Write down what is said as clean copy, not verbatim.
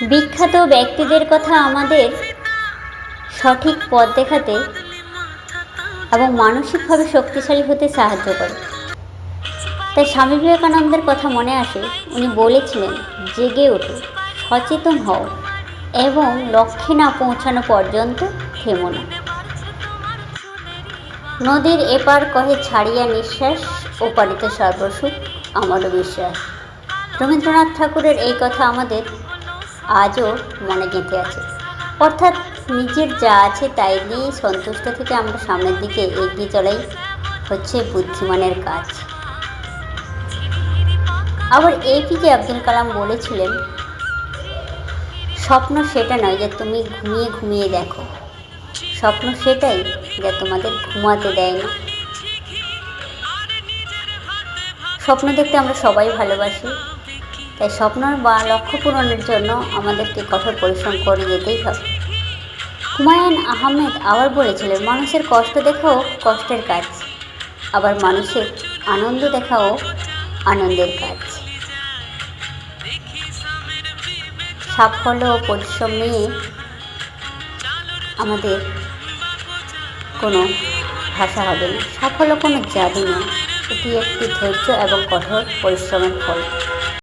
বিখ্যাত ব্যক্তিদের কথা আমাদের সঠিক পথ দেখাতে এবং মানসিকভাবে শক্তিশালী হতে সাহায্য করে। তাই স্বামী বিবেকানন্দের কথা মনে আসে। উনি বলেছিলেন, জেগে ওঠো, সচেতন হও এবং লক্ষ্যে না পৌঁছানো পর্যন্ত থেমো না। নদীর এপার কহে ছাড়িয়া নিঃশ্বাস, ওপারিতে সর্বসুখ আমারও বিশ্বাস। রবীন্দ্রনাথ ঠাকুরের এই কথা আমাদের আজও মনে গেঁথে আছে। অর্থাৎ নিজের যা আছে তাই নিয়েই সন্তুষ্ট থেকে আমরা সামনের দিকে এগিয়ে চলাই হচ্ছে বুদ্ধিমানের কাজ। আবার এপিজে আব্দুল কালাম বলেছিলেন, স্বপ্ন সেটা নয় যে তুমি ঘুমিয়ে ঘুমিয়ে দেখো, স্বপ্ন সেটাই যা তোমাদের ঘুমাতে দেয় না। স্বপ্ন দেখতে আমরা সবাই ভালোবাসি, তাই স্বপ্ন বা লক্ষ্য পূরণের জন্য আমাদেরকে কঠোর পরিশ্রম করে যেতেই হবে। হুমায়ুন আহমেদ আবার বলেছিলেন, মানুষের কষ্ট দেখাও কষ্টের কাজ, আবার মানুষের আনন্দ দেখাও আনন্দের কাজ। সাফল্য ও পরিশ্রম নিয়ে আমাদের কোনো ভাষা হবে না। সাফল্য কোনো জাদু নয়, এটি একটি ধৈর্য এবং কঠোর পরিশ্রমের ফল।